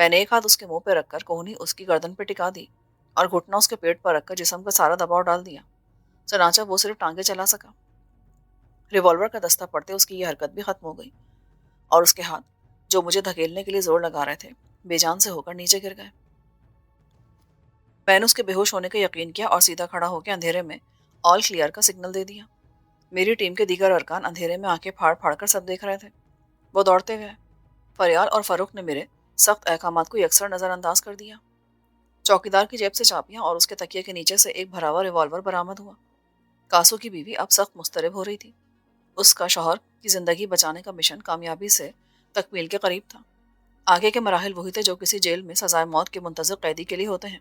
میں نے ایک ہاتھ اس کے منہ پہ رکھ کر کوہنی اس کی گردن پہ ٹکا دی اور گھٹنا اس کے پیٹ پر رکھ کر جسم کا سارا دباؤ ڈال دیا۔ چنانچہ وہ صرف ٹانگیں چلا سکا۔ ریوالور کا دستہ پڑتے اس کی یہ حرکت بھی ختم ہو گئی اور اس کے ہاتھ جو مجھے دھکیلنے کے لیے زور لگا رہے تھے بے جان سے ہو کر نیچے گر گئے۔ میں نے اس کے بے ہوش ہونے کا یقین کیا اور سیدھا کھڑا ہو کے اندھیرے میں آل کلیئر کا سگنل دے دیا۔ میری ٹیم کے دیگر ارکان اندھیرے میں آنکھیں پھاڑ پھاڑ کر سب دیکھ رہے تھے۔ وہ دوڑتے گئے۔ فریال اور فاروق نے میرے سخت احکامات کو یکسر نظر انداز کر دیا۔ چوکیدار کی جیب سے چابیاں اور اس کے تکیے کے نیچے سے ایک بھرا ہوا ریوالور برآمد ہوا۔ کاسو کی بیوی اب سخت مضطرب ہو رہی تھی۔ اس کا شوہر کی زندگی بچانے کا مشن کامیابی سے تکمیل کے قریب تھا۔ آگے کے مراحل وہی تھے جو کسی جیل میں سزائے موت کے منتظر قیدی کے لیے ہوتے ہیں،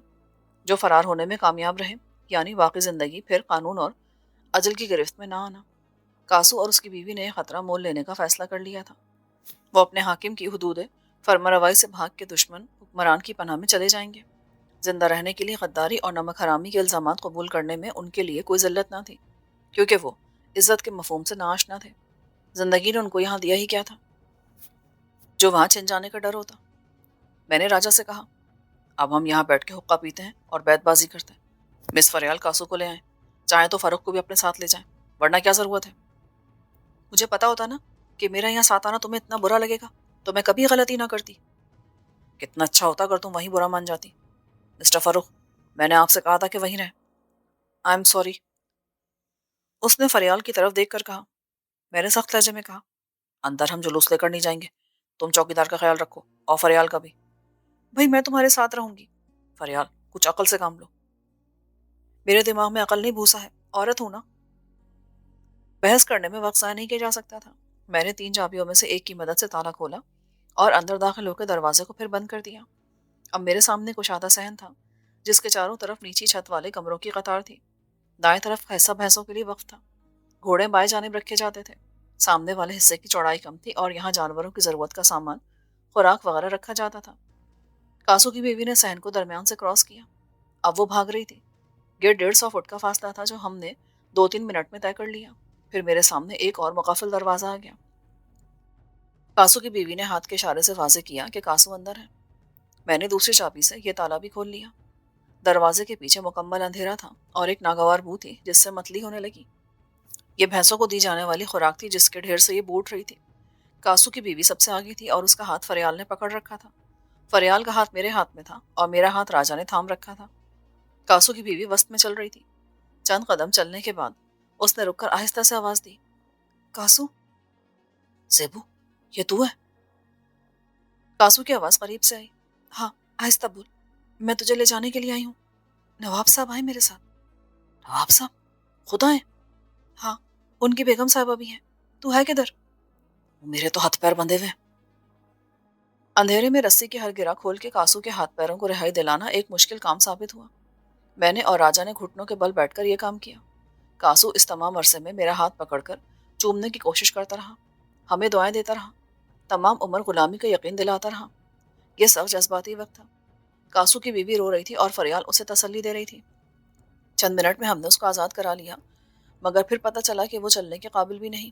جو فرار ہونے میں کامیاب رہے، یعنی واقعی زندگی، پھر قانون اور اجل کی گرفت میں نہ آنا۔ کاسو اور اس کی بیوی نے یہ خطرہ مول لینے کا فیصلہ کر لیا تھا۔ وہ اپنے حاکم کی حدود فرمانروائی سے بھاگ کے دشمن حکمران کی پناہ میں چلے جائیں گے۔ زندہ رہنے کے لیے غداری اور نمک حرامی کے الزامات قبول کرنے میں ان کے لیے کوئی ذلت نہ تھی، کیونکہ وہ عزت کے مفہوم سے ناآشنا تھے۔ زندگی نے ان کو یہاں دیا ہی کیا تھا جو وہاں چھن جانے کا ڈر ہوتا۔ میں نے راجا سے کہا، اب ہم یہاں بیٹھ کے حقہ پیتے ہیں اور بیت بازی کرتے ہیں۔ مس فریال کاسو کو لے آئیں، چاہیں تو فاروق کو بھی اپنے ساتھ لے جائیں، ورنہ کیا ضرورت ہے؟ مجھے پتا ہوتا نا کہ میرا یہاں ساتھ آنا تمہیں اتنا برا لگے گا تو میں کبھی غلطی نہ کرتی۔ کتنا اچھا ہوتا اگر تم وہیں برا مان جاتی۔ مسٹر فاروق، میں نے آپ سے کہا تھا کہ وہیں رہیں۔ آئی ایم سوری، اس نے فریال کی طرف دیکھ کر کہا۔ میں نے سخت لہجے میں کہا، اندر ہم جلوس لے کر نہیں جائیں گے، تم چوکیدار کا خیال رکھو اور فریال کا بھی۔ بھائی میں تمہارے ساتھ رہوں گی۔ فریال، کچھ عقل سے کام لو۔ میرے دماغ میں عقل نہیں بھوسا ہے، عورت ہوں نا۔ بحث کرنے میں وقت ضائع نہیں کیا جا سکتا تھا۔ میں نے 3 چابیوں میں سے ایک کی مدد سے تالا کھولا اور اندر داخل ہو کے دروازے کو پھر بند کر دیا۔ اب میرے سامنے کشادہ صحن تھا جس کے چاروں طرف نیچی چھت والے کمروں کی قطار تھی۔ دائیں طرف حصہ بھینسوں کے لیے وقف تھا۔ گھوڑے بائیں جانب رکھے جاتے تھے۔ سامنے والے حصے کی چوڑائی کم تھی اور یہاں جانوروں کی ضرورت کا سامان، خوراک وغیرہ رکھا جاتا تھا۔ کاسو کی بیوی نے صحن کو درمیان سے کراس کیا۔ اب وہ بھاگ رہی تھی۔ 150 فٹ کا فاصلہ تھا جو ہم نے 2-3 منٹ میں طے کر لیا۔ پھر میرے سامنے ایک اور مقفل دروازہ آ گیا۔ کاسو کی بیوی نے ہاتھ کے اشارے سے واضح کیا کہ کاسو اندر ہے۔ میں نے دوسری چابی سے یہ تالا بھی کھول لیا۔ دروازے کے پیچھے مکمل اندھیرا تھا اور ایک ناگوار بو تھی جس سے متلی ہونے لگی۔ یہ بھینسوں کو دی جانے والی خوراک تھی جس کے ڈھیر سے یہ بوٹ رہی تھی۔ کاسو کی بیوی سب سے آگے تھی اور اس کا ہاتھ فریال نے پکڑ رکھا تھا۔ فریال کا ہاتھ میرے ہاتھ میں تھا اور میرا ہاتھ راجا نے تھام رکھا تھا۔ کاسو کی بیوی وسط میں چل رہی تھی۔ چند قدم چلنے کے بعد اس نے رک کر آہستہ سے آواز دی، کاسو؟ زیبو، یہ تو ہے؟ کاسو کی آواز قریب سے آئی۔ ہاں، آہستہ بول، میں تجھے لے جانے کے لیے آئی ہوں۔ نواب صاحب آئے میرے ساتھ۔ نواب صاحب خود آئے؟ ہاں، ان کی بیگم صاحبہ بھی ہیں۔ تو ہے کدھر؟ میرے تو ہاتھ پیر بندھے ہوئے ہیں۔ اندھیرے میں رسی کی ہر گرہ کھول کے کاسو کے ہاتھ پیروں کو رہائی دلانا ایک مشکل کام ثابت ہوا۔ میں نے اور راجا نے گھٹنوں کے بل بیٹھ کر یہ کام کیا۔ کاسو اس تمام عرصے میں میرا ہاتھ پکڑ کر چومنے کی کوشش کرتا رہا، ہمیں دعائیں دیتا رہا، تمام عمر غلامی کا یقین دلاتا رہا۔ یہ سخت جذباتی وقت تھا۔ کاسو کی بیوی رو رہی تھی اور فریال اسے تسلی دے رہی تھی۔ چند منٹ میں ہم نے اس کو آزاد کرا لیا، مگر پھر پتہ چلا کہ وہ چلنے کے قابل بھی نہیں۔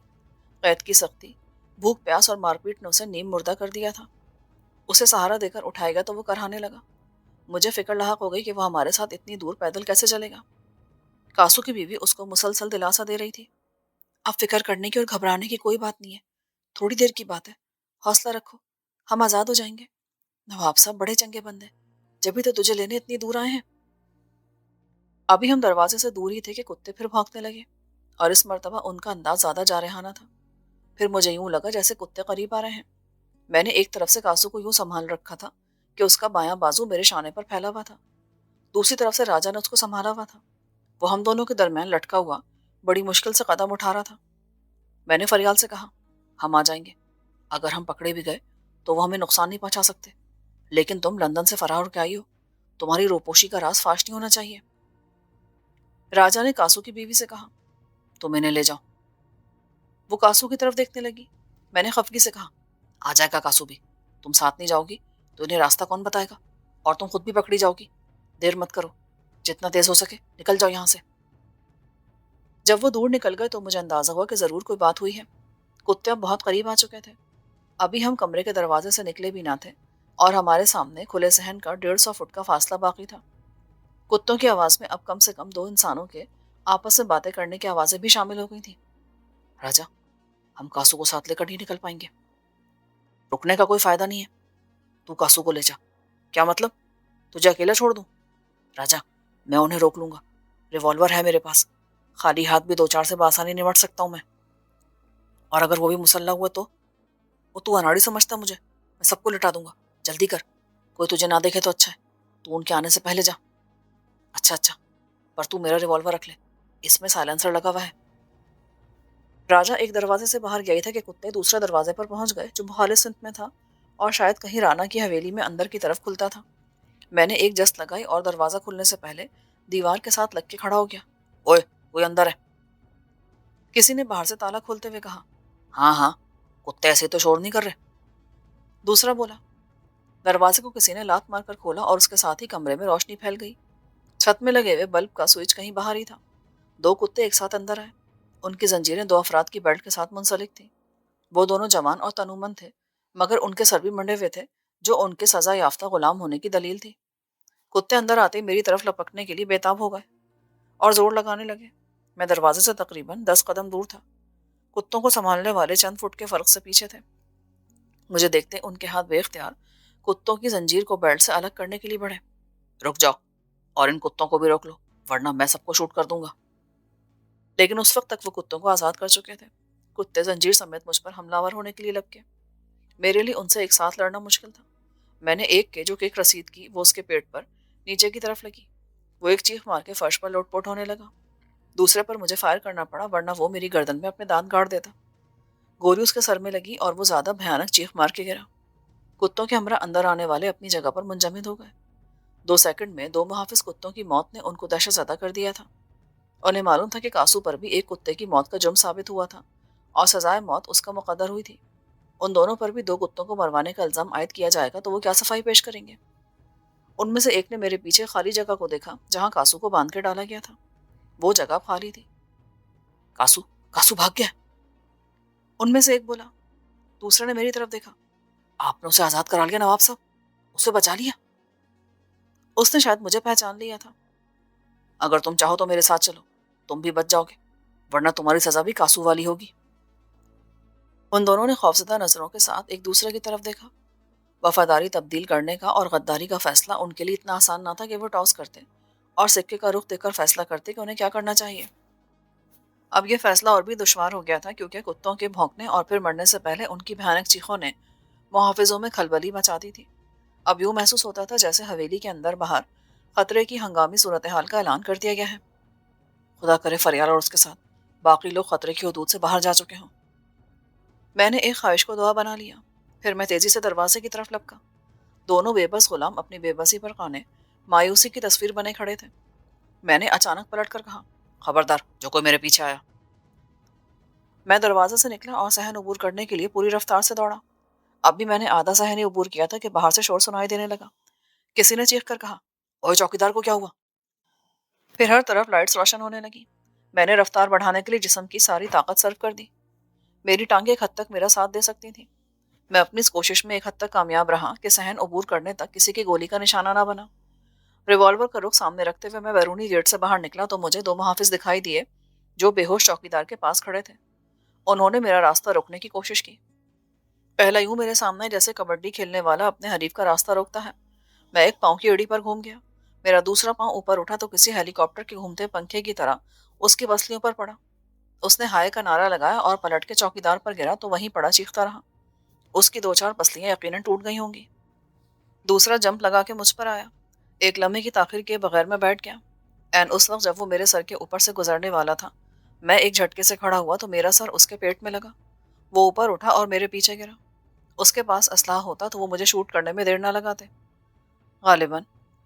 قید کی سختی، بھوک پیاس اور مار پیٹ نے اسے نیم مردہ کر دیا تھا۔ اسے سہارا دے کر اٹھائے گا تو وہ کرہانے لگا۔ مجھے فکر لاحق ہو گئی کہ وہ ہمارے ساتھ اتنی دور پیدل کیسے چلے گا۔ کاسو کی بیوی اس کو مسلسل دلاسا دے رہی تھی، اب فکر کرنے کی اور گھبرانے کی کوئی بات نہیں ہے، تھوڑی دیر کی بات ہے، حوصلہ رکھو، ہم آزاد ہو جائیں گے۔ نواب صاحب بڑے چنگے بندے، جبھی تو تجھے لینے اتنی دور آئے ہیں۔ ابھی ہم دروازے سے دور ہی تھے کہ کتے پھر بھونکنے لگے، اور اس مرتبہ ان کا انداز زیادہ جارحانہ تھا۔ پھر مجھے یوں لگا جیسے کتے قریب آ رہے ہیں۔ میں نے ایک طرف سے کاسو کو یوں سنبھال رکھا تھا کہ اس کا بایاں بازو میرے شانے پر پھیلا ہوا تھا، دوسری طرف سے راجا نے اس کو سنبھالا ہوا تھا۔ وہ ہم دونوں کے درمیان لٹکا ہوا بڑی مشکل سے قدم اٹھا رہا تھا۔ میں نے فریال سے کہا، ہم آ جائیں گے، اگر ہم پکڑے بھی گئے تو وہ ہمیں نقصان نہیں پہنچا سکتے، لیکن تم لندن سے فرار ہو کے آئی ہو، تمہاری روپوشی کا راز فاش نہیں ہونا چاہیے۔ راجا نے کاسو کی بیوی سے کہا، تم انہیں لے جاؤ۔ وہ کاسو کی طرف دیکھنے لگی۔ میں نے خفگی سے کہا، آ جائے گا کاسو بھی، تم ساتھ نہیں جاؤ گی تو انہیں راستہ کون بتائے گا، اور تم خود بھی پکڑی جاؤ گی۔ دیر مت کرو، جتنا تیز ہو سکے نکل جاؤ یہاں سے۔ جب وہ دور نکل گئے تو مجھے اندازہ ہوا کہ ضرور کوئی بات ہوئی ہے۔ کتے اب بہت قریب آ چکے تھے۔ ابھی ہم کمرے کے دروازے سے نکلے بھی نہ تھے اور ہمارے سامنے کھلے صحن کا 150 فٹ کا فاصلہ باقی تھا۔ کتوں کی آواز میں اب کم سے کم 2 انسانوں کے آپس میں باتیں کرنے کی آوازیں بھی شامل ہو گئی تھیں۔ راجا، ہم کاسو کو ساتھ لے کر نہیں نکل پائیں گے۔ رکنے کا کوئی فائدہ نہیں ہے، تو کاسو کو لے جا۔ کیا مطلب؟ تجھے اکیلا چھوڑ دوں؟ راجا، میں انہیں روک لوں گا، ریوالور ہے میرے پاس، خالی ہاتھ بھی 2-4 سے بآسانی نمٹ سکتا ہوں میں۔ اور اگر وہ بھی مسلح ہوا تو؟ وہ تو اناڑی سمجھتا مجھے، میں سب کو لٹا دوں گا۔ جلدی کر، کوئی تجھے نہ دیکھے تو اچھا ہے، تو ان کے آنے سے پہلے جا۔ اچھا، پر تو میرا ریوالور رکھ لے، اس میں سائلنسر لگا ہوا ہے۔ راجا ایک دروازے سے باہر گئی تھا کہ کتے دوسرے دروازے پر پہنچ گئے جو مخالف سمت میں تھا اور شاید کہیں رانا کی حویلی میں اندر کی طرف کھلتا تھا۔ میں نے ایک جست لگائی اور دروازہ کھلنے سے پہلے دیوار کے ساتھ لگ کے کھڑا ہو گیا۔ اوئے، کوئی اندر ہے؟ کسی نے باہر سے تالا کھولتے ہوئے کہا۔ ہاں، کتے ایسے تو شور نہیں کر رہے، دوسرا بولا۔ دروازے کو کسی نے لات مار کر کھولا اور اس کے ساتھ ہی کمرے میں روشنی پھیل گئی۔ چھت میں لگے ہوئے بلب کا سوئچ کہیں باہر ہی تھا۔ 2 کتے ایک ساتھ اندر آئے۔ ان کی زنجیریں 2 افراد کی بیلٹ کے ساتھ منسلک تھیں۔ وہ دونوں جوان اور تنومند تھے، مگر ان کے سر بھی منڈے ہوئے تھے، جو ان کے سزا یافتہ غلام ہونے کی دلیل تھی۔ کتے اندر آتے میری طرف لپکنے کے لیے بےتاب ہو گئے اور زور لگانے لگے۔ میں دروازے سے تقریباً 10 قدم دور تھا۔ کتوں کو سنبھالنے والے چند فٹ کے فرق سے پیچھے تھے۔ مجھے دیکھتے ان کے ہاتھ بے اختیار کتوں کی زنجیر کو بیلٹ سے الگ کرنے کے لیے بڑھے۔ رک جاؤ، اور ان کتوں کو بھی روک لو، ورنہ میں سب کو شوٹ کر دوں گا۔ لیکن اس وقت تک وہ کتوں کو آزاد کر چکے تھے۔ کتے زنجیر سمیت مجھ پر حملہ آور ہونے کے لیے لگ گئے۔ میرے لیے ان سے ایک ساتھ لڑنا مشکل تھا۔ میں نے ایک کے جو کک رسید کی وہ اس کے پیٹ پر نیچے کی طرف لگی۔ وہ ایک چیخ مار کے فرش پر لوٹ پوٹ ہونے لگا۔ دوسرے پر مجھے فائر کرنا پڑا، ورنہ وہ میری گردن میں اپنے دانت گاڑ دیتا۔ گولی اس کے سر میں لگی اور وہ زیادہ بھیانک چیخ مار کے گرا۔ کتوں کے ہمراہ اندر آنے والے اپنی جگہ پر منجمد ہو گئے۔ 2 سیکنڈ میں 2 محافظ کتوں کی موت نے ان کو دہشت زدہ کر دیا تھا۔ انہیں معلوم تھا کہ کاسو پر بھی ایک کتے کی موت کا جرم ثابت ہوا تھا اور سزائے موت اس کا مقدر ہوئی تھی۔ ان دونوں پر بھی 2 کتوں کو مروانے کا الزام عائد کیا جائے گا تو وہ کیا صفائی پیش کریں گے؟ ان میں سے ایک نے میرے پیچھے خالی جگہ کو دیکھا جہاں کاسو کو باندھ کے ڈالا گیا تھا۔ وہ جگہ خالی تھی۔ کاسو بھاگ گیا، ان میں سے ایک بولا۔ دوسرے نے میری طرف دیکھا۔ آپ نے اسے آزاد کرا لیا نواب صاحب، اسے بچا لیا۔ اس نے شاید مجھے پہچان لیا تھا۔ اگر تم چاہو تو میرے ساتھ چلو، تم بھی بچ جاؤ گے، ورنہ تمہاری سزا بھی کاسو والی ہوگی۔ ان دونوں نے خوفزدہ نظروں کے ساتھ ایک دوسرے کی طرف دیکھا۔ وفاداری تبدیل کرنے کا اور غداری کا فیصلہ ان کے لیے اتنا آسان نہ تھا کہ وہ ٹاس کرتے اور سکے کا رخ دیکھ کر فیصلہ کرتے کہ انہیں کیا کرنا چاہیے۔ اب یہ فیصلہ اور بھی دشوار ہو گیا تھا کیونکہ کتوں کے بھونکنے اور پھر مرنے سے پہلے ان کی بھیانک چیخوں نے محافظوں میں کھلبلی مچا دی تھی۔ اب یوں محسوس ہوتا تھا جیسے حویلی کے اندر باہر خطرے کی ہنگامی صورتحال کا اعلان کر دیا گیا ہے۔ خدا کرے فریال اور اس کے ساتھ باقی لوگ خطرے کی حدود سے باہر جا چکے ہوں۔ میں نے ایک خواہش کو دعا بنا لیا، پھر میں تیزی سے دروازے کی طرف لپکا۔ دونوں بے بس غلام اپنی بے بسی پر قانے مایوسی کی تصویر بنے کھڑے تھے۔ میں نے اچانک پلٹ کر کہا، خبردار جو کوئی میرے پیچھے آیا۔ میں دروازے سے نکلا اور صحن عبور کرنے کے لیے پوری رفتار سے دوڑا۔ اب بھی میں نے آدھا صحن ہی عبور کیا تھا کہ باہر سے شور سنائی دینے لگا۔ کسی نے چیخ کر کہا، اوے چوکیدار کو کیا ہوا؟ پھر ہر طرف لائٹس روشن ہونے لگی۔ میں نے رفتار بڑھانے کے لیے جسم کی ساری طاقت صرف کر دی۔ میری ٹانگیں ایک حد تک میرا ساتھ دے سکتی تھیں۔ میں اپنی اس کوشش میں ایک حد تک کامیاب رہا کہ صحن عبور کرنے تک کسی کی گولی کا نشانہ نہ بنا۔ ریوالور کا رخ سامنے رکھتے ہوئے میں بیرونی گیٹ سے باہر نکلا تو مجھے 2 محافظ دکھائی دیے جو بے ہوش چوکیدار کے پاس کھڑے تھے۔ انہوں نے میرا راستہ روکنے کی کوشش کی۔ پہلا یوں میرے سامنے جیسے کبڈی کھیلنے والا اپنے حریف کا راستہ روکتا ہے۔ میں ایک پاؤں کی ایڑی پر گھوم گیا۔ میرا دوسرا پاؤں اوپر اٹھا تو کسی ہیلی کاپٹر کے گھومتے پنکھے کی طرح اس کی پسلیوں پر پڑا۔ اس نے ہائے کا نعرہ لگایا اور پلٹ کے چوکیدار پر گرا تو وہیں پڑا چیختا رہا۔ اس کی 2-4 پسلیاں یقیناً ٹوٹ گئی ہوں گی۔ دوسرا جمپ لگا کے مجھ پر آیا۔ ایک لمحے کی تاخیر کے بغیر میں بیٹھ گیا۔ این اس وقت جب وہ میرے سر کے اوپر سے گزرنے والا تھا، میں ایک جھٹکے سے کھڑا ہوا تو میرا سر اس کے پیٹ میں لگا۔ وہ اوپر اٹھا اور میرے پیچھے گرا۔ اس کے پاس اسلحہ ہوتا تو وہ مجھے شوٹ کرنے میں دیر نہ لگاتے۔ غالباً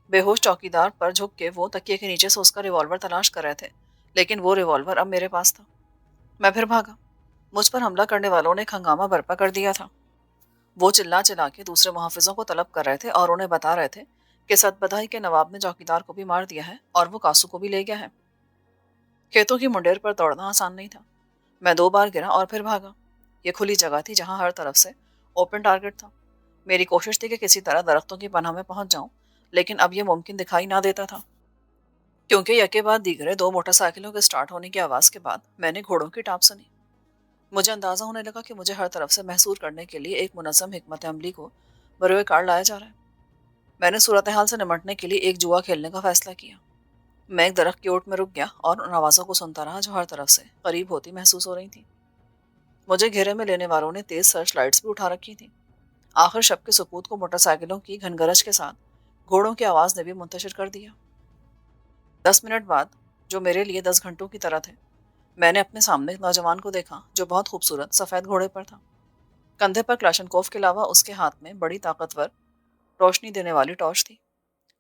بے ہوش چوکیدار پر جھک کے وہ تکیے کے نیچے سے اس کا ریوالور تلاش کر رہے تھے، لیکن وہ ریوالور اب میرے پاس تھا۔ میں پھر بھاگا۔ مجھ پر حملہ کرنے والوں نے ایک ہنگامہ برپا کر دیا تھا۔ وہ چلا چلا کے دوسرے محافظوں کو طلب کر رہے تھے اور انہیں بتا رہے تھے کہ سد بدائی کے نواب نے چوکیدار کو بھی مار دیا ہے اور وہ کاسو کو بھی لے گیا ہے۔ کھیتوں کی منڈیر پر دوڑنا آسان نہیں تھا۔ میں 2 بار گرا اور پھر بھاگا۔ یہ کھلی جگہ تھی جہاں ہر طرف سے اوپن ٹارگٹ تھا۔ میری کوشش تھی کہ کسی طرح درختوں کی پناہ میں پہنچ جاؤں، لیکن اب یہ ممکن دکھائی نہ دیتا تھا، کیونکہ یکے بعد دیگرے دو موٹر سائیکلوں کے سٹارٹ ہونے کی آواز کے بعد میں نے گھوڑوں کی ٹاپ سنی۔ مجھے اندازہ ہونے لگا کہ مجھے ہر طرف سے محصور کرنے کے لیے ایک منظم حکمت عملی کو بروئے کار لایا جا رہا ہے۔ میں نے صورتحال سے نمٹنے کے لیے ایک جوا کھیلنے کا فیصلہ کیا۔ میں ایک درخت کی اوٹ میں رک گیا اور ان آوازوں کو سنتا رہا جو ہر طرف سے قریب ہوتی محسوس ہو رہی تھیں۔ مجھے گھیرے میں لینے والوں نے تیز سرچ لائٹس بھی اٹھا رکھی تھیں۔ آخر شب کے سکوت کو موٹر سائیکلوں کی گھنگرج کے ساتھ گھوڑوں کی آواز نے بھی منتشر کر دیا۔ 10 منٹ بعد، جو میرے لیے 10 گھنٹوں کی طرح تھے، میں نے اپنے سامنے ایک نوجوان کو دیکھا جو بہت خوبصورت سفید گھوڑے پر تھا۔ کندھے پر کلاشنکوف کے علاوہ اس کے ہاتھ میں بڑی طاقتور روشنی دینے والی ٹارچ تھی۔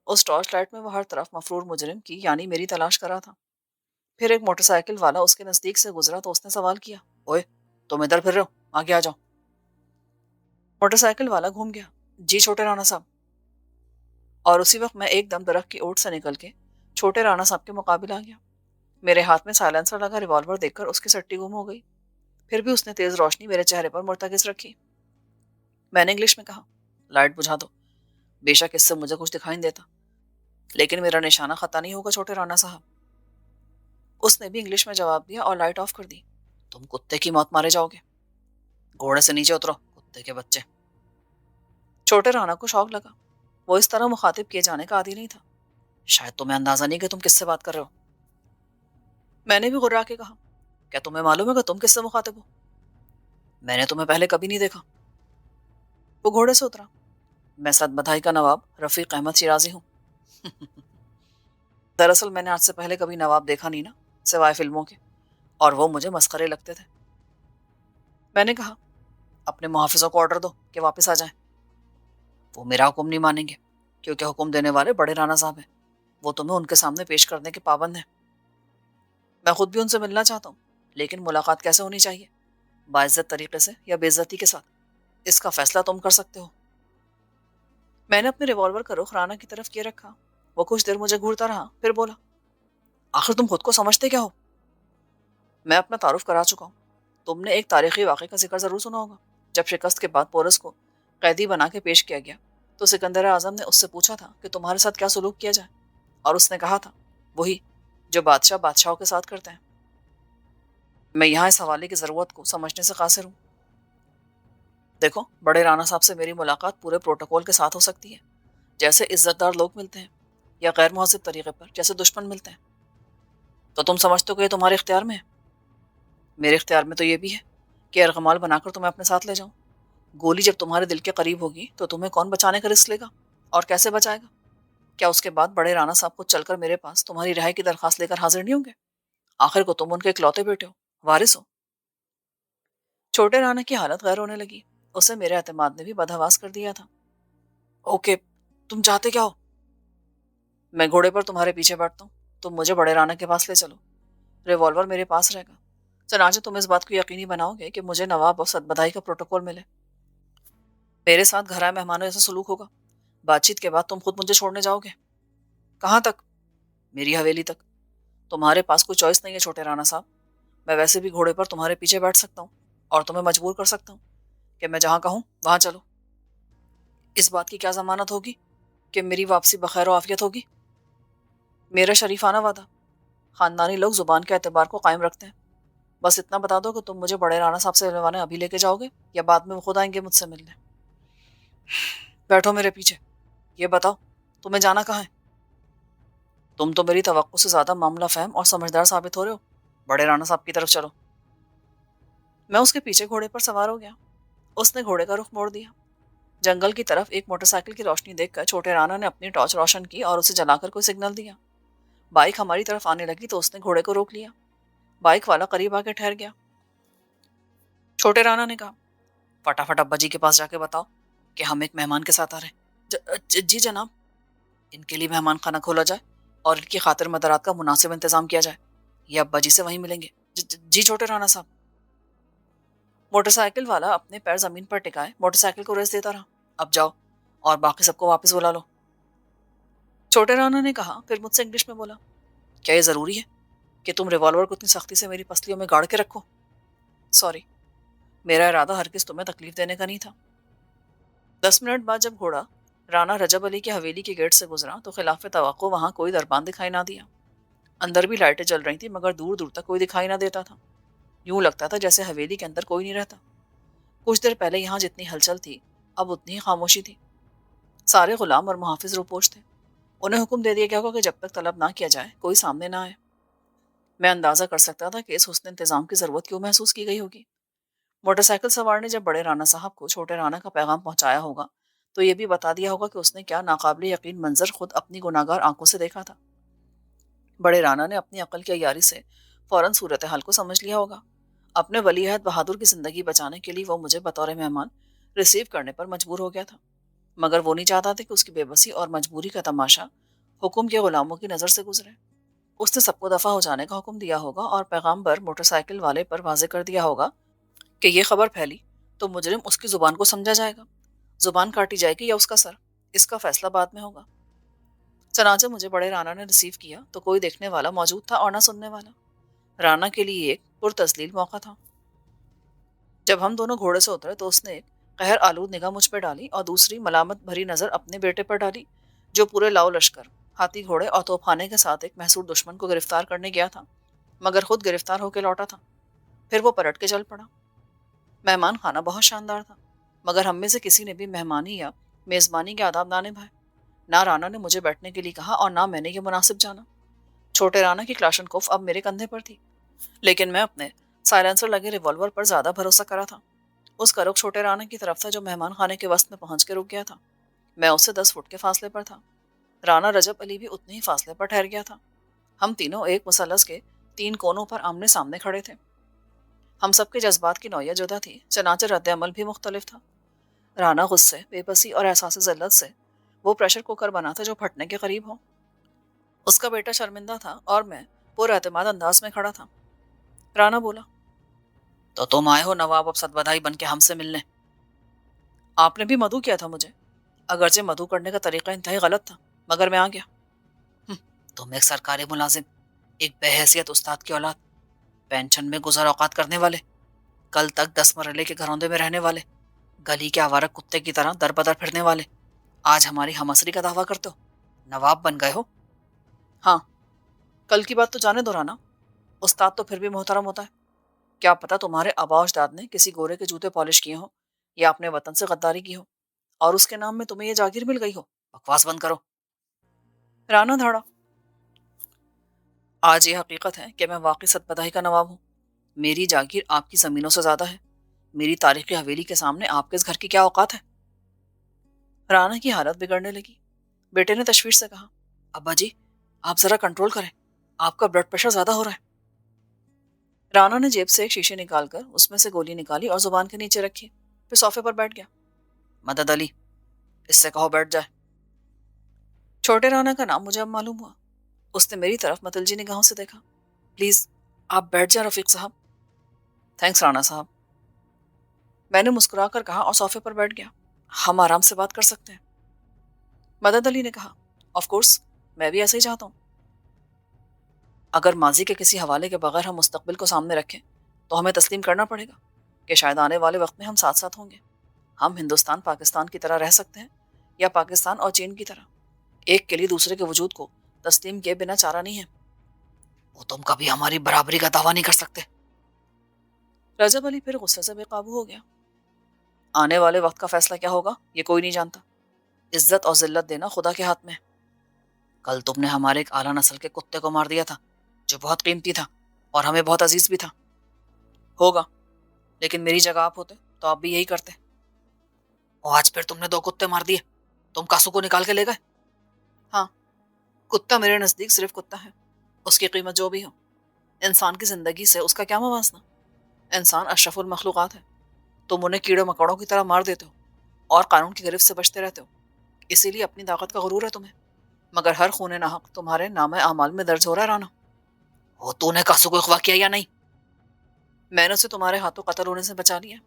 اس ٹارچ لائٹ میں وہ ہر طرف مفرور مجرم کی یعنی میری تلاش کر رہا تھا۔ پھر ایک موٹر سائیکل والا اس کے نزدیک سے گزرا تو اس نے سوال کیا، اوئے، تم ادھر پھر رہے ہو؟ آگے آ جاؤ۔ موٹر سائیکل والا گھوم گیا، جی چھوٹے رانا صاحب۔ اور اسی وقت میں ایک دم درخت کی اوٹ سے نکل کے چھوٹے رانا صاحب کے مقابل آ گیا۔ میرے ہاتھ میں سائلنسر لگا ریوالور دیکھ کر اس کی سٹی گم ہو گئی۔ پھر بھی اس نے تیز روشنی میرے چہرے پر مرتکز رکھی۔ میں نے انگلش میں کہا، لائٹ بجھا دو۔ بے شک اس سے مجھے کچھ دکھائی نہیں دیتا، لیکن میرا نشانہ خطا نہیں ہوگا چھوٹے رانا صاحب۔ اس نے بھی انگلش میں جواب دیا اور لائٹ آف کر دی۔ تم کتے کی موت مارے جاؤ گے، گھوڑے سے نیچے اترو کتے کے بچے۔ چھوٹے رانا کو شوق لگا۔ وہ اس طرح مخاطب کیے جانے کا عادی نہیں تھا۔ شاید تمہیں اندازہ نہیں کہ تم کس سے بات کر رہے ہو۔ میں نے بھی غرا کے کہا، کیا تمہیں معلوم ہے کہ تم کس سے مخاطب ہو؟ میں نے تمہیں پہلے کبھی نہیں دیکھا۔ وہ گھوڑے سے اترا۔ میں سد بدھائی کا نواب رفیق احمد شیرازی ہوں۔ دراصل میں نے آج سے پہلے کبھی نواب دیکھا نہیں نا، سوائے فلموں کے، اور وہ مجھے مسخرے لگتے تھے۔ میں نے کہا، اپنے محافظوں کو آرڈر دو کہ واپس آ جائیں۔ وہ میرا حکم نہیں مانیں گے، کیونکہ حکم دینے والے بڑے رانا صاحب ہیں۔ وہ تمہیں ان کے سامنے پیش کرنے کے پابند ہیں۔ میں خود بھی ان سے ملنا چاہتا ہوں، لیکن ملاقات کیسے ہونی چاہیے؟ باعزت طریقے سے یا بے عزتی کے ساتھ؟ اس کا فیصلہ تم کر سکتے ہو۔ میں نے اپنے ریوالور کا رخ رانا کی طرف کیے رکھا۔ وہ کچھ دیر مجھے گھورتا رہا، پھر بولا، آخر تم خود کو سمجھتے کیا ہو؟ میں اپنا تعارف کرا چکا ہوں۔ تم نے ایک تاریخی واقعے کا ذکر ضرور سنا ہوگا۔ جب شکست کے بعد پورس کو قیدی بنا کے پیش کیا گیا تو سکندر اعظم نے اس سے پوچھا تھا کہ تمہارے ساتھ کیا سلوک کیا جائے، اور اس نے کہا تھا، وہی جو بادشاہ بادشاہوں کے ساتھ کرتے ہیں۔ میں یہاں اس حوالے کی ضرورت کو سمجھنے سے قاصر ہوں۔ دیکھو، بڑے رانا صاحب سے میری ملاقات پورے پروٹوکول کے ساتھ ہو سکتی ہے، جیسے عزت دار لوگ ملتے ہیں، یا غیر مہذب طریقے پر جیسے دشمن ملتے ہیں۔ تو تم سمجھتے ہو کہ یہ تمہارے اختیار میں ہے؟ میرے اختیار میں تو یہ بھی ہے کہ ارغمال بنا کر تمہیں اپنے ساتھ لے جاؤں۔ گولی جب تمہارے دل کے قریب ہوگی تو تمہیں کون بچانے کا رسک لے گا، اور کیسے بچائے گا؟ کیا اس کے بعد بڑے رانا صاحب کو چل کر میرے پاس تمہاری رہائی کی درخواست لے کر حاضر نہیں ہوں گے؟ آخر کو تم ان کے اکلوتے بیٹے ہو، وارث ہو۔ چھوٹے رانا کی حالت غیر ہونے لگی۔ اسے میرے اعتماد نے بھی بدحواس کر دیا تھا۔ اوکے، تم چاہتے کیا ہو؟ میں گھوڑے پر تمہارے پیچھے بیٹھتا ہوں، تم مجھے بڑے رانا کے پاس لے چلو۔ ریوالور میرے پاس رہے گا۔ چنانچہ تم اس بات کو یقینی بناؤ گے کہ مجھے نواب اور سدبدھائی کا پروٹوکول ملے۔ میرے ساتھ گھر آئے مہمانوں جیسا سلوک ہوگا۔ بات چیت کے بعد تم خود مجھے چھوڑنے جاؤ گے۔ کہاں تک؟ میری حویلی تک۔ تمہارے پاس کوئی چوائس نہیں ہے چھوٹے رانا صاحب۔ میں ویسے بھی گھوڑے پر تمہارے پیچھے بیٹھ سکتا ہوں اور تمہیں مجبور کر سکتا ہوں کہ میں جہاں کہوں وہاں چلو۔ اس بات کی کیا ضمانت ہوگی کہ میری واپسی بخیر و عافیت ہوگی؟ میرا شریفانہ وعدہ۔ خاندانی لوگ زبان کے اعتبار کو قائم رکھتے ہیں۔ بس اتنا بتا دو کہ تم مجھے بڑے رانا صاحب سے ملوانے ابھی لے کے جاؤ گے یا بعد میں وہ خود آئیں گے مجھ سے ملنے۔ بیٹھو میرے پیچھے۔ یہ بتاؤ، تمہیں جانا کہاں ہے؟ تم تو میری توقع سے زیادہ معاملہ فہم اور سمجھدار ثابت ہو رہے ہو۔ بڑے رانا صاحب کی طرف چلو۔ میں اس کے پیچھے گھوڑے پر سوار ہو گیا۔ اس نے گھوڑے کا رخ موڑ دیا۔ جنگل کی طرف ایک موٹر سائیکل کی روشنی دیکھ کر چھوٹے رانا نے اپنی ٹارچ روشن کی اور اسے جلا کر کوئی سگنل دیا۔ بائک ہماری طرف آنے لگی تو اس نے گھوڑے کو روک لیا۔ بائک والا قریب آ کے ٹھہر گیا۔ چھوٹے رانا نے کہا، فٹافٹ ابا جی کے پاس جا کے بتاؤ کہ ہم ایک مہمان کے ساتھ آ رہے ہیں۔ جی جناب۔ ان کے لیے مہمان خانہ کھولا جائے اور ان کی خاطر مدارات کا مناسب انتظام کیا جائے۔ یہ ابا جی سے وہیں ملیں گے۔ جی چھوٹے رانا صاحب۔ موٹر سائیکل والا اپنے پیر زمین پر ٹکائے موٹر سائیکل کو ریس دیتا رہا۔ اب جاؤ اور باقی سب کو واپس بلا لو۔ چھوٹے رانا نے کہا، پھر مجھ سے انگلش میں بولا، کیا یہ ضروری ہے کہ تم ریوالور کو اتنی سختی سے میری پسلیوں میں گاڑ کے رکھو؟ سوری، میرا ارادہ ہرگز تمہیں تکلیف دینے کا نہیں تھا۔ 10 منٹ بعد جب گھوڑا رانا رجب علی کی حویلی کے گیٹ سے گزرا تو خلاف توقع وہاں کوئی دربان دکھائی نہ دیا۔ اندر بھی لائٹیں جل رہی تھیں مگر دور دور تک کوئی دکھائی نہ دیتا تھا۔ یوں لگتا تھا جیسے حویلی کے اندر کوئی نہیں رہتا۔ کچھ دیر پہلے یہاں جتنی ہلچل تھی اب اتنی ہی خاموشی تھی۔ سارے غلام اور محافظ روپوش تھے۔ انہیں حکم دے دیا گیا ہوگا کہ جب تک طلب نہ کیا جائے کوئی سامنے نہ آئے۔ میں اندازہ کر سکتا تھا کہ اس حسن انتظام کی ضرورت کیوں محسوس کی گئی ہوگی۔ موٹر سائیکل سوار نے جب بڑے رانا صاحب کو چھوٹے رانا کا پیغام پہنچایا ہوگا تو یہ بھی بتا دیا ہوگا کہ اس نے کیا ناقابل یقین منظر خود اپنی گناہگار آنکھوں سے دیکھا تھا۔ بڑے رانا نے اپنی عقل کی عیاری سے فوراً صورتحال کو سمجھ لیا ہوگا۔ اپنے ولی عہد بہادر کی زندگی بچانے کے لیے وہ مجھے بطور مہمان ریسیو کرنے پر مجبور ہو گیا تھا، مگر وہ نہیں چاہتا تھا کہ اس کی بے بسی اور مجبوری کا تماشا حکم کے غلاموں کی نظر سے گزرے۔ اس نے سب کو دفع ہو جانے کا حکم دیا ہوگا اور پیغام پر موٹر سائیکل والے پر واضح کر دیا ہوگا کہ یہ خبر پھیلی تو مجرم اس کی زبان کو سمجھا جائے گا، زبان کاٹی جائے گی یا اس کا سر، اس کا فیصلہ بعد میں ہوگا۔ چنانچہ مجھے بڑے رانا نے ریسیو کیا تو کوئی دیکھنے والا موجود تھا اور نہ سننے والا۔ رانا کے لیے ایک پرتسلیل موقع تھا۔ جب ہم دونوں گھوڑے سے اترے تو اس نے ایک قہر آلود نگاہ مجھ پہ ڈالی اور دوسری ملامت بھری نظر اپنے بیٹے پر ڈالی جو پورے لاؤ لشکر، ہاتھی گھوڑے اور توپ خانے کے ساتھ ایک محصور دشمن کو گرفتار کرنے گیا تھا مگر خود گرفتار ہو کے لوٹا تھا۔ پھر وہ پلٹ کے چل پڑا۔ مہمان خانہ بہت شاندار تھا مگر ہم میں سے کسی نے بھی مہمانی یا میزبانی کے آداب نہ نبھائے۔ نہ رانا نے مجھے بیٹھنے کے لیے کہا اور نہ میں نے یہ مناسب جانا۔ چھوٹے رانا کی کلاشنکوف اب میرے کندھے پر تھی لیکن میں اپنے سائلنسر لگے ریوالور پر زیادہ بھروسہ کرا تھا۔ اس کا رخ چھوٹے رانا کی طرف تھا جو مہمان خانے کے وسط میں پہنچ کے رک گیا تھا۔ میں اس سے 10 فٹ کے فاصلے پر تھا۔ رانا رجب علی بھی اتنے ہی فاصلے پر ٹھہر گیا تھا۔ ہم تینوں ایک مثلث کے 3 کونوں پر آمنے سامنے کھڑے تھے۔ ہم سب کے جذبات کی نوعیت جدا تھی، چنانچہ رد عمل بھی مختلف تھا۔ رانا غصے، بے بسی اور احساس ذلت سے وہ پریشر کوکر بنا تھا جو پھٹنے کے قریب ہو۔ اس کا بیٹا شرمندہ تھا اور میں پر اعتماد انداز میں کھڑا تھا۔ رانا بولا، تو تم آئے ہو نواب اب صد بدھائی بن کے ہم سے ملنے؟ آپ نے بھی مدعو کیا تھا مجھے، اگرچہ مدعو کرنے کا طریقہ انتہائی غلط تھا مگر میں آ گیا۔ تم ایک سرکاری ملازم، ایک بے حیثیت استاد کی اولاد، پینشن میں گزر اوقات کرنے والے، کل تک 10 مرلے کے گھروندے میں رہنے والے، گلی کے آوارہ کتے کی طرح در بدر پھرنے والے، آج ہماری ہم عصری کا دعویٰ کرتے ہو، نواب بن گئے ہو؟ ہاں، کل کی بات تو جانے دو رانا، استاد تو پھر بھی محترم ہوتا ہے۔ کیا پتا تمہارے آبا و اجداد نے کسی گورے کے جوتے پالش کیے ہوں یا اپنے وطن سے غداری کی ہو اور اس کے نام میں تمہیں یہ جاگیر مل گئی ہو۔ بکواس بند کرو۔ رانا دھاڑا، آج یہ حقیقت ہے کہ میں واقعی ستپدائی کا نواب ہوں۔ میری جاگیر آپ کی زمینوں سے زیادہ ہے۔ میری تاریخی حویلی کے سامنے آپ کے اس گھر کی کیا اوقات ہے؟ رانا کی حالت بگڑنے لگی۔ بیٹے نے تشویش سے کہا، ابا جی آپ ذرا کنٹرول کریں، آپ کا بلڈ پریشر زیادہ ہو رہا ہے۔ رانا نے جیب سے ایک شیشے نکال کر اس میں سے گولی نکالی اور زبان کے نیچے رکھی، پھر صوفے پر بیٹھ گیا۔ مدد علی، اس سے کہو بیٹھ جائے۔ چھوٹے رانا کا نام مجھے اب معلوم ہوا۔ اس نے میری طرف متلجی نگاہوں سے دیکھا۔ پلیز آپ بیٹھ جائیں رفیق صاحب۔ تھینکس رانا صاحب، میں نے مسکرا کر کہا اور صوفے پر بیٹھ گیا۔ ہم آرام سے بات کر سکتے ہیں۔ مدد علی نے کہا، آف کورس، میں بھی ایسا ہی چاہتا ہوں۔ اگر ماضی کے کسی حوالے کے بغیر ہم مستقبل کو سامنے رکھیں تو ہمیں تسلیم کرنا پڑے گا کہ شاید آنے والے وقت میں ہم ساتھ ساتھ ہوں گے۔ ہم ہندوستان پاکستان کی طرح رہ سکتے ہیں یا پاکستان اور چین کی طرح، ایک کے لیے دوسرے کے وجود کو تسلیم کیے بنا چارہ نہیں ہے۔ وہ تم کبھی ہماری برابری کا دعویٰ نہیں کر سکتے۔ رجب علی پھر غصے سے بے قابو ہو گیا۔ آنے والے وقت کا فیصلہ کیا ہوگا یہ کوئی نہیں جانتا۔ عزت اور ذلت دینا خدا کے ہاتھ میں ہے۔ کل تم نے ہمارے ایک اعلیٰ نسل کے کتے کو مار دیا تھا جو بہت قیمتی تھا اور ہمیں بہت عزیز بھی تھا۔ ہوگا، لیکن میری جگہ آپ ہوتے تو آپ بھی یہی کرتے۔ اور آج پھر تم نے 2 کتے مار دیے، تم کاسو کو نکال کے لے گئے؟ ہاں، کتا میرے نزدیک صرف کتا ہے، اس کی قیمت جو بھی ہو۔ انسان کی زندگی سے اس کا کیا موازنہ؟ انسان اشرف المخلوقات ہے، تم انہیں کیڑے مکوڑوں کی طرح مار دیتے ہو اور قانون کی گرفت سے بچتے رہتے ہو، اسی لیے اپنی طاقت کا غرور ہے تمہیں، مگر ہر خون ناحق تمہارے نام اعمال میں درج ہو رہا ہے رانا۔ وہ تو نے کاسو کو اغوا کیا یا نہیں؟ میں نے اسے تمہارے ہاتھوں قتل ہونے سے بچا لیا،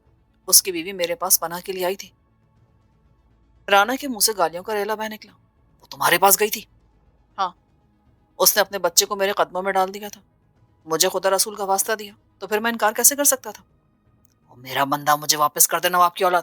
اس کی بیوی میرے پاس پناہ کے لیے آئی تھی۔ رانا کے منہ سے گالیوں کا ریلا بہ نکلا۔ وہ تمہارے پاس گئی تھی؟ ہاں، اس نے اپنے بچے کو میرے قدموں میں ڈال دیا تھا، مجھے خدا رسول کا واسطہ دیا تو پھر میں انکار کیسے کر سکتا تھا؟ وہ میرا بندہ مجھے واپس کر دے نواب کی اولاد۔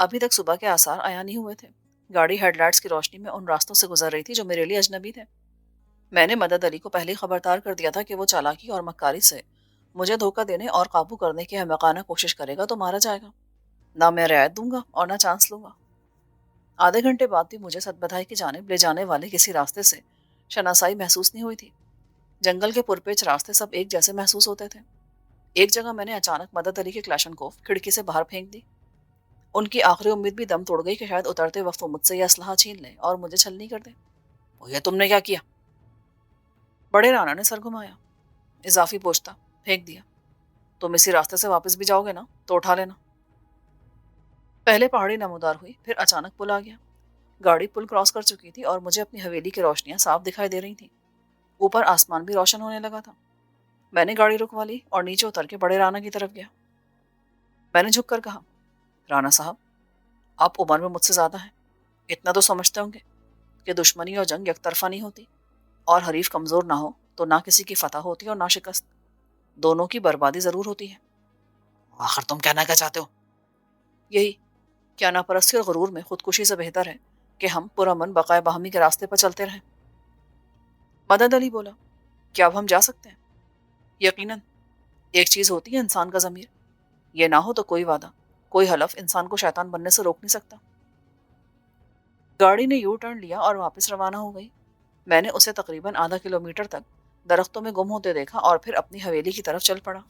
ابھی تک صبح کے آثار عیاں نہیں ہوئے تھے۔ گاڑی ہیڈ لائٹس کی روشنی میں ان راستوں سے گزر رہی تھی جو میرے لیے اجنبی تھے۔ میں نے مدد علی کو پہلے ہی خبردار کر دیا تھا کہ وہ چالاکی اور مکاری سے مجھے دھوکہ دینے اور قابو کرنے کی احمقانہ کوشش کرے گا تو مارا جائے گا۔ نہ میں رعایت دوں گا اور نہ چانس لوں گا۔ آدھے گھنٹے بعد بھی مجھے سد بدھائی کی جانب لے جانے والے کسی راستے سے شناسائی محسوس نہیں ہوئی تھی۔ جنگل کے پرپیچ راستے سب ایک جیسے محسوس ہوتے تھے۔ ایک جگہ میں نے اچانک مدد علی کے کلاشن کو کھڑکی سے باہر پھینک دی۔ ان کی آخری امید بھی دم توڑ گئی کہ شاید اترتے وقت وہ مجھ سے یہ اسلحہ چھین لیں اور مجھے چھلنی کر دیں۔ وہ یہ تم نے کیا کیا؟ بڑے رانا نے سر گھمایا۔ اضافی پوچھتا پھینک دیا۔ تم اسی راستے سے واپس بھی جاؤ گے نا تو اٹھا لینا۔ پہلے پہاڑی نمودار ہوئی، پھر اچانک پل آ گیا۔ گاڑی پل کراس کر چکی تھی اور مجھے اپنی حویلی کی روشنیاں صاف دکھائی دے رہی تھیں۔ اوپر آسمان بھی روشن ہونے لگا تھا۔ میں نے گاڑی رکوا لی اور نیچے اتر کے بڑے رانا کی طرف گیا۔ میں نے جھک کر کہا، رانا صاحب، آپ عمر میں مجھ سے زیادہ ہیں، اتنا تو سمجھتے ہوں گے کہ دشمنی اور جنگ یک طرفہ نہیں ہوتی، اور حریف کمزور نہ ہو تو نہ کسی کی فتح ہوتی اور نہ شکست، دونوں کی بربادی ضرور ہوتی ہے۔ آخر تم کہنا کیا چاہتے ہو؟ یہی کہ انا پرستی اور غرور میں خودکشی سے بہتر ہے کہ ہم پرامن بقائے باہمی کے راستے پر چلتے رہیں۔ مدد علی بولا، کیا اب ہم جا سکتے ہیں؟ یقیناً۔ ایک چیز ہوتی ہے انسان کا ضمیر، یہ نہ ہو تو کوئی وعدہ، کوئی حلف انسان کو شیطان بننے سے روک نہیں سکتا۔ گاڑی نے یو ٹرن لیا اور واپس روانہ ہو گئی۔ میں نے اسے تقریباً آدھا کلومیٹر تک درختوں میں گم ہوتے دیکھا اور پھر اپنی حویلی کی طرف چل پڑا۔